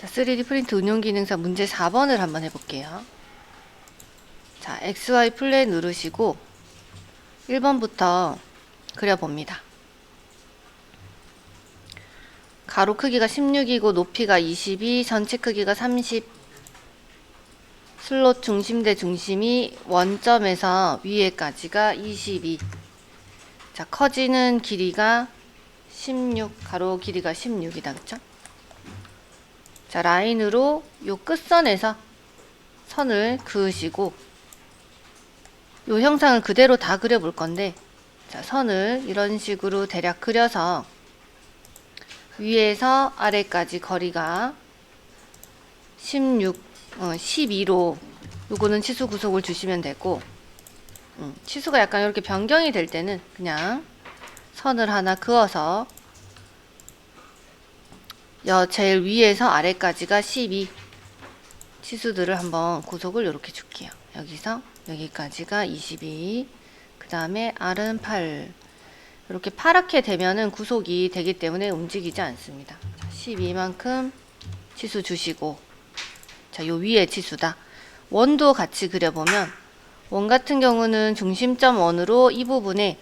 자, 3D 프린트 응용 기능사 문제 4번을 한번 해볼게요. 자, XY 플레이 누르시고 1번부터 그려봅니다. 가로 크기가 16이고 높이가 22, 전체 크기가 30, 슬롯 중심 대 중심이 원점에서 위에까지가 22. 자, 커지는 길이가 16, 가로 길이가 16이다. 그쵸? 자, 라인으로 요 끝선에서 선을 그으시고 요 형상을 그대로 다 그려볼 건데, 자, 선을 이런 식으로 대략 그려서 위에서 아래까지 거리가 16, 12로 요거는 치수 구속을 주시면 되고, 치수가 약간 이렇게 변경이 될 때는 그냥 선을 하나 그어서 제일 위에서 아래까지가 12 치수들을 한번 구속을 이렇게 줄게요. 여기서 여기까지가 22, 그 다음에 R은 8. 이렇게 파랗게 되면은 구속이 되기 때문에 움직이지 않습니다. 12만큼 치수 주시고, 자, 요 위에 치수다. 원도 같이 그려보면, 원 같은 경우는 중심점 원으로 이 부분에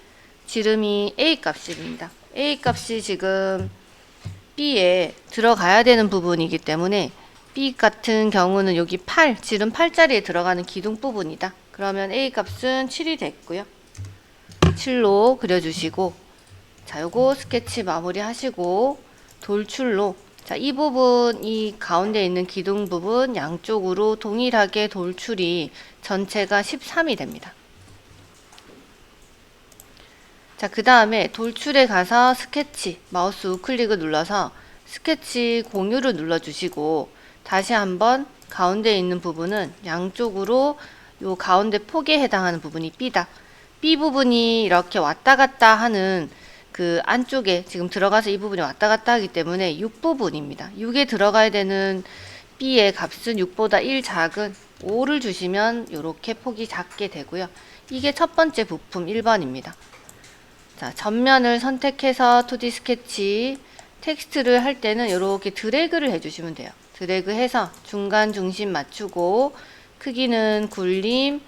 지름이 A 값입니다. A 값이 지금 B에 들어가야 되는 부분이기 때문에 B 같은 경우는 여기 8, 지름 8자리에 들어가는 기둥 부분이다. 그러면 A 값은 7이 됐고요. 7로 그려주시고, 자, 요거 스케치 마무리 하시고 돌출로, 자, 이 부분, 이 가운데 있는 기둥 부분 양쪽으로 동일하게 돌출이 전체가 13이 됩니다. 자, 그 다음에 돌출에 가서 스케치, 마우스 우클릭을 눌러서 스케치 공유를 눌러주시고, 다시 한번 가운데 있는 부분은 양쪽으로 요 가운데 폭에 해당하는 부분이 B다. B 부분이 이렇게 왔다 갔다 하는 그 안쪽에 지금 들어가서 이 부분이 왔다 갔다 하기 때문에 6 부분입니다. 6에 들어가야 되는 B의 값은 6보다 1 작은 5를 주시면 이렇게 폭이 작게 되고요. 이게 첫 번째 부품 1번입니다. 자, 전면을 선택해서 2D 스케치 텍스트를 할 때는 이렇게 드래그를 해주시면 돼요. 드래그 해서 중간 중심 맞추고, 크기는 굴림,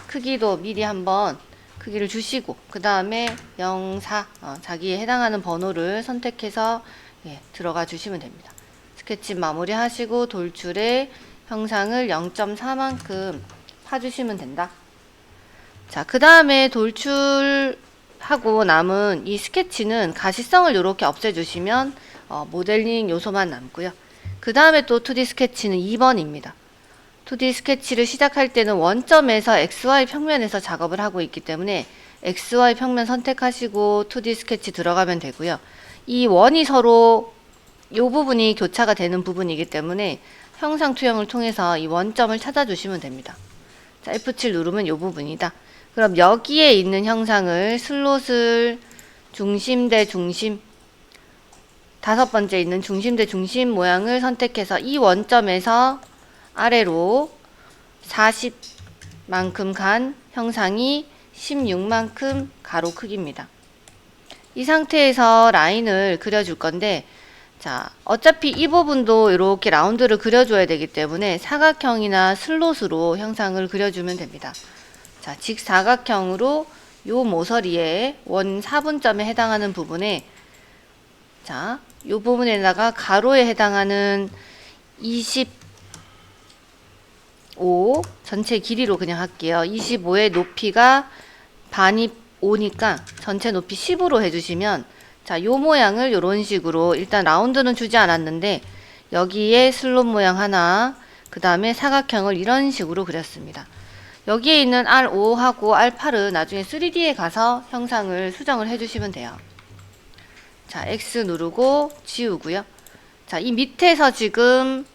크기도 미리 한번 크기를 주시고, 그 다음에 04, 자기에 해당하는 번호를 선택해서 들어가 주시면 됩니다. 스케치 마무리 하시고 돌출의 형상을 0.4만큼 파주시면 된다. 자, 그 다음에 돌출하고 남은 이 스케치는 가시성을 이렇게 없애주시면 모델링 요소만 남고요. 그 다음에 또 2D 스케치는 2번입니다. 2D 스케치를 시작할 때는 원점에서 XY 평면에서 작업을 하고 있기 때문에 XY 평면 선택하시고 2D 스케치 들어가면 되고요. 이 원이 서로 이 부분이 교차가 되는 부분이기 때문에 형상 투영을 통해서 이 원점을 찾아주시면 됩니다. 자, F7 누르면 이 부분이다. 그럼 여기에 있는 형상을 슬롯을 중심 대 중심, 다섯 번째 있는 중심 대 중심 모양을 선택해서 이 원점에서 아래로 40만큼 간 형상이 16만큼 가로 크기입니다. 이 상태에서 라인을 그려줄 건데, 자, 어차피 이 부분도 이렇게 라운드를 그려줘야 되기 때문에 사각형이나 슬롯으로 형상을 그려주면 됩니다. 자, 직사각형으로 요 모서리에 원 4분점에 해당하는 부분에, 자, 요 부분에다가 가로에 해당하는 25 전체 길이로 그냥 할게요. 25의 높이가 반이 5니까 전체 높이 10으로 해주시면, 자, 요 모양을 요런 식으로, 일단 라운드는 주지 않았는데 여기에 슬롯 모양 하나, 그 다음에 사각형을 이런 식으로 그렸습니다. 여기에 있는 R5하고 R8은 나중에 3D에 가서 형상을 수정을 해주시면 돼요. 자, X 누르고 지우고요. 자, 이 밑에서 지금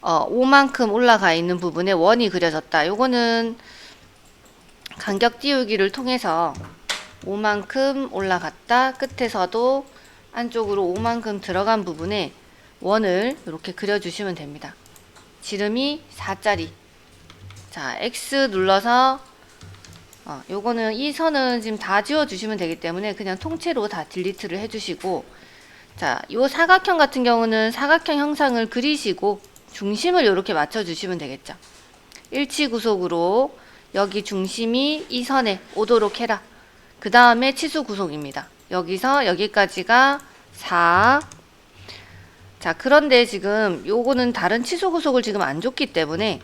5만큼 올라가 있는 부분에 원이 그려졌다. 요거는 간격 띄우기를 통해서 5만큼 올라갔다. 끝에서도 안쪽으로 5만큼 들어간 부분에 원을 이렇게 그려주시면 됩니다. 지름이 4짜리. 자, X 눌러서 요거는 이 선은 지금 다 지워주시면 되기 때문에 그냥 통째로 다 딜리트를 해주시고, 자, 요 사각형 같은 경우는 사각형 형상을 그리시고 중심을 이렇게 맞춰주시면 되겠죠. 일치 구속으로 여기 중심이 이 선에 오도록 해라. 그 다음에 치수 구속입니다. 여기서 여기까지가 4. 자, 그런데 지금 요거는 다른 치수 구속을 지금 안 줬기 때문에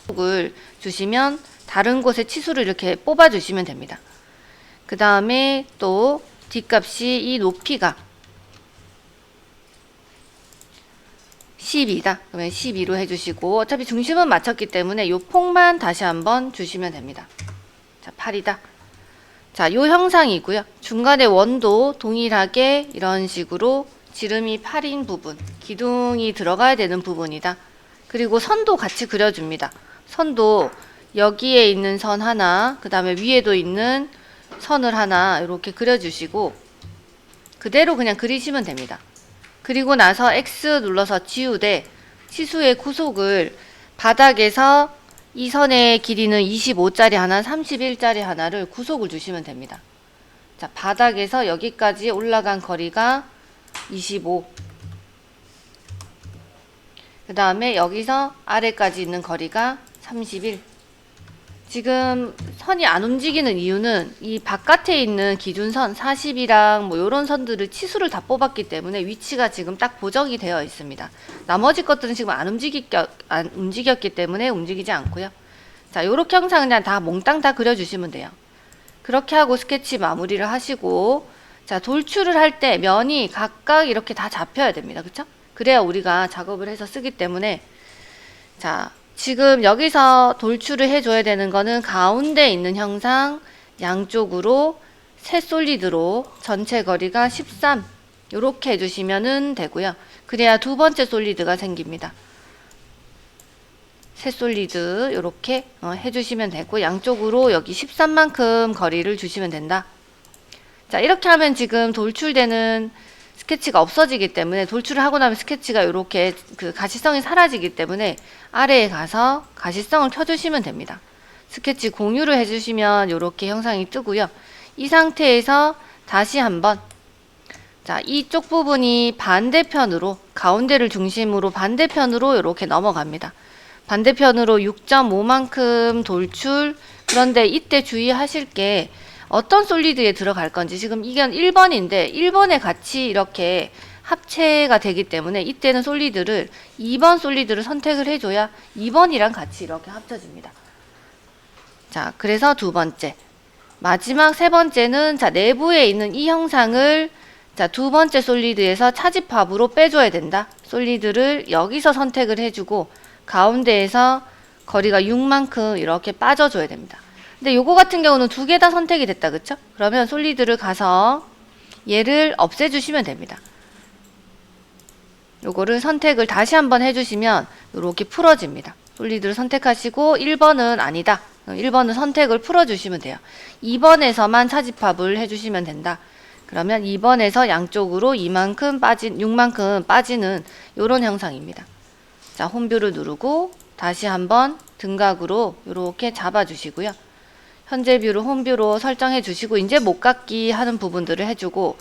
구속을 주시면 다른 곳에 치수를 이렇게 뽑아 주시면 됩니다. 그 다음에 또 뒷값이 이 높이가 12다. 그러면 12로 해주시고 어차피 중심은 맞췄기 때문에 요 폭만 다시 한번 주시면 됩니다. 자, 8이다. 자, 요 형상이고요. 중간에 원도 동일하게 이런 식으로 지름이 8인 부분, 기둥이 들어가야 되는 부분이다. 그리고 선도 같이 그려줍니다. 선도 여기에 있는 선 하나, 그 다음에 위에도 있는 선을 하나 이렇게 그려주시고 그대로 그냥 그리시면 됩니다. 그리고 나서 X 눌러서 지우되 치수의 구속을 바닥에서 이 선의 길이는 25짜리 하나, 31짜리 하나를 구속을 주시면 됩니다. 자, 바닥에서 여기까지 올라간 거리가 25. 그 다음에 여기서 아래까지 있는 거리가 31. 지금 선이 안 움직이는 이유는 이 바깥에 있는 기준선 40이랑 뭐 요런 선들을 치수를 다 뽑았기 때문에 위치가 지금 딱 고정이 되어 있습니다. 나머지 것들은 지금 안 움직였기 때문에 움직이지 않고요. 자, 요렇게 형상 그냥 다 몽땅 다 그려주시면 돼요. 그렇게 하고 스케치 마무리를 하시고, 자, 돌출을 할 때 면이 각각 이렇게 다 잡혀야 됩니다. 그쵸? 그래야 우리가 작업을 해서 쓰기 때문에, 자, 지금 여기서 돌출을 해줘야 되는 거는 가운데 있는 형상 양쪽으로 세 솔리드로 전체 거리가 13 요렇게 해주시면 되고요. 그래야 두 번째 솔리드가 생깁니다. 세 솔리드 요렇게 해주시면 되고 양쪽으로 여기 13만큼 거리를 주시면 된다. 자, 이렇게 하면 지금 돌출되는 스케치가 없어지기 때문에 돌출을 하고 나면 스케치가 이렇게 그 가시성이 사라지기 때문에 아래에 가서 가시성을 켜주시면 됩니다. 스케치 공유를 해주시면 이렇게 형상이 뜨고요. 이 상태에서 다시 한번 자, 이쪽 부분이 반대편으로 가운데를 중심으로 반대편으로 이렇게 넘어갑니다. 반대편으로 6.5만큼 돌출. 그런데 이때 주의하실 게 어떤 솔리드에 들어갈 건지 지금 이건 1번인데 1번에 같이 이렇게 합체가 되기 때문에 이때는 솔리드를 2번 솔리드를 선택을 해줘야 2번이랑 같이 이렇게 합쳐집니다. 자, 그래서 두 번째 마지막 세 번째는 자, 내부에 있는 이 형상을 자, 두 번째 솔리드에서 차집합으로 빼줘야 된다. 솔리드를 여기서 선택을 해주고 가운데에서 거리가 6만큼 이렇게 빠져줘야 됩니다. 근데 요거 같은 경우는 두 개 다 선택이 됐다. 그쵸? 그러면 솔리드를 가서 얘를 없애주시면 됩니다. 요거를 선택을 다시 한번 해주시면 이렇게 풀어집니다. 솔리드를 선택하시고 1번은 아니다. 1번은 선택을 풀어주시면 돼요. 2번에서만 차집합을 해주시면 된다. 그러면 2번에서 양쪽으로 2만큼 빠진 6만큼 빠지는 요런 형상입니다. 자, 홈뷰를 누르고 다시 한번 등각으로 이렇게 잡아주시고요. 현재 뷰를 홈뷰로 설정해 주시고 이제 목깎기 하는 부분들을 해주고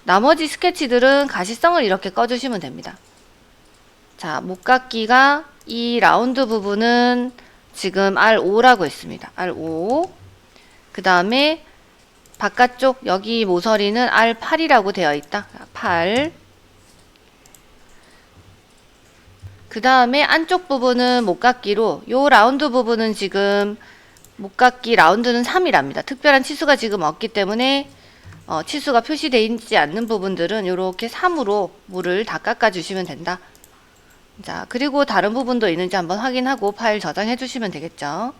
나머지 스케치들은 가시성을 이렇게 꺼주시면 됩니다. 자, 목깎기가 이 라운드 부분은 지금 R5라고 했습니다. R5. 그 다음에 바깥쪽 여기 모서리는 R8이라고 되어 있다. 8. 그 다음에 안쪽 부분은 목깎기로 요 라운드 부분은 지금 목깎기 라운드는 3이랍니다. 특별한 치수가 지금 없기 때문에 치수가 표시되어 있지 않는 부분들은 이렇게 3으로 물을 다 깎아 주시면 된다. 자, 그리고 다른 부분도 있는지 한번 확인하고 파일 저장해 주시면 되겠죠.